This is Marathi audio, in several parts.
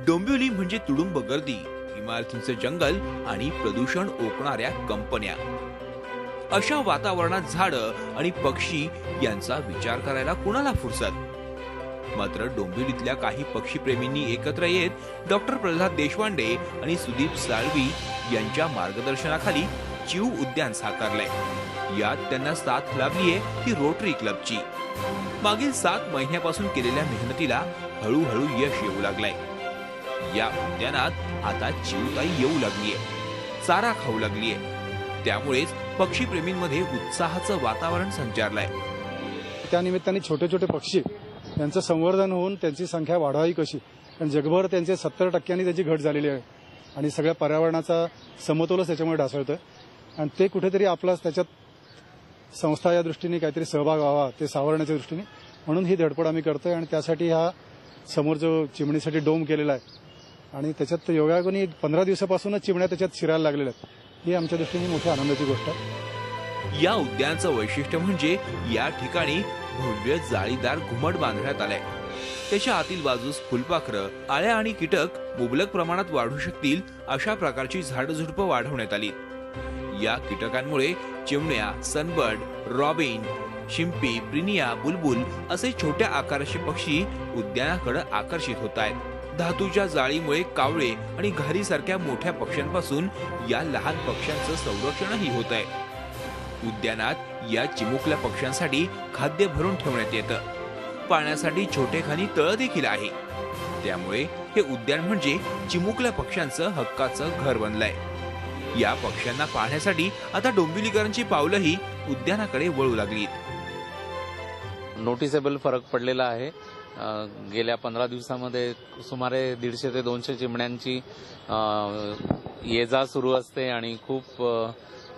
डोंबिवली म्हणजे तुडुंब गर्दी, इमारतींचे जंगल आणि प्रदूषण ओकणाऱ्या कंपन्या। अशा वातावरणात झाडं आणि पक्षी यांचा विचार करायला कुणाला फुरसत? मात्र डोंबिवलीतल्या काही पक्षीप्रेमींनी एकत्र येत डॉक्टर प्रल्हाद देशपांडे आणि सुदीप साळवी यांच्या मार्गदर्शनाखाली चिऊ उद्यान साकारलंय। यात त्यांना साथ लाभलीये ती रोटरी क्लबची। मागील 7 महिन्यापासून केलेल्या मेहनतीला हळूहळू यश येऊ लागलंय। या उद्यानात आता चिऊताई येऊ लागलीये, चारा खाऊ लागलीये। त्यामुळेच पक्षीप्रेमींमध्ये उत्साहाचं वातावरण संचारलंय। त्या निमित्ताने छोटे छोटे पक्षी यांचं संवर्धन होऊन त्यांची संख्या वाढवावी कशी, कारण जगभर त्यांचे 70% त्याची घट झालेली आहे आणि सगळ्या पर्यावरणाचा समतोलच त्याच्यामुळे ढासळतोय आणि ते कुठेतरी आपला त्याच्यात संस्था या दृष्टीने काहीतरी सहभाग व्हावा ते सावरण्याच्या दृष्टीने, म्हणून ही धडपड आम्ही करतोय आणि त्यासाठी हा समोर जो चिमणीसाठी डोम केलेला आहे आणि त्याच्यात योगायोगाने 15 दिवसापासूनच चिमण्या त्याच्यात शिरायला लागलेल्या आहेत, ही आमच्या दृष्टीने मोठी आनंदाची गोष्ट आहे। या उद्यानाचं वैशिष्ट्य म्हणजे या ठिकाणी भव्य जाळीदार घुमट बांधण्यात आलंय। त्याच्या आतील बाजूस फुलपाखरं, आळ्या आणि कीटक मुबलक प्रमाणात वाढू शकतील अशा प्रकारची झाडझुडपं वाढवण्यात आली। या कीटकांमुळे चिमण्या, सनबर्ड, रॉबिन, शिंपी, प्रिनिया, बुलबुल असे छोट्या आकाराचे पक्षी उद्यानाकडे आकर्षित होत आहेत। धातूच्या जाळीमुळे कावळे आणि घारीसारख्या मोठ्या पक्ष्यांपासून या लहान पक्ष्यांचं संरक्षणही होत आहे। उद्यानात या चिमुकल्या पक्ष्यांसाठी खाद्य भरून ठेवण्यात येतं। पाण्यासाठी छोटेखानी तळ देखील आहे। त्यामुळे हे उद्यान म्हणजे चिमुकल्या पक्ष्यांचं हक्काचं घर बनलंय। या पक्ष्यांना पाहण्यासाठी आता डोंबिवलीकरांची पावलंही उद्यानाकडे वळू लागलीत। नोटिसेबल फरक पडलेला आहे। गेल्या 15 दिवसामध्ये सुमारे 150 ते 200 चिमण्यांची ये-जा सुरू असते आणि खूप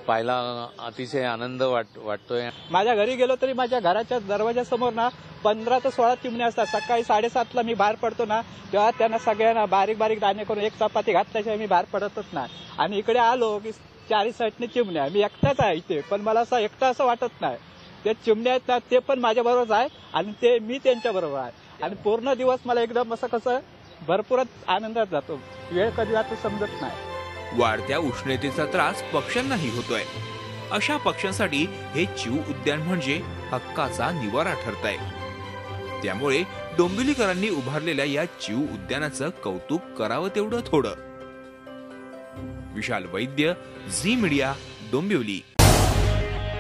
पाहायला अतिशय आनंद वाटतोय। माझ्या घरी गेलो तरी माझ्या घराच्या दरवाजासमोर ना 15 ते 16 चिमण्या असतात। सकाळी 7:30ला मी बाहेर पडतो ना, तेव्हा त्यांना सगळ्यांना बारीक बारीक दाणे करून एक चपाती घातल्याशिवाय मी बाहेर पडतच नाही। आणि इकडे आलो की 4 साईडने चिमण्या, मी एकटाच आहे इथे, पण मला असं एकटा असं वाटत नाही। ते चिमण्या आहेत ना, ते पण माझ्या बरोबर आहे आणि मी त्यांच्या बरोबर आहे आणि पूर्ण दिवस मला एकदम असं कसं भरपूरच आनंदात जातो। वेळ कधी जातो समजत नाही। वाढत्या उष्णतेचा त्रास पक्ष्यांनाही होतोय। अशा पक्ष्यांसाठी हे चिऊ उद्यान म्हणजे हक्काचा निवारा ठरतंय। त्यामुळे डोंबिवलीकरांनी उभारलेल्या या चिऊ उद्यानाचं कौतुक करावं तेवढं थोडं। विशाल वैद्य, झी मीडिया, डोंबिवली।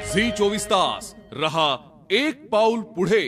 झी 24 तास रहा एक पाऊल पुढे।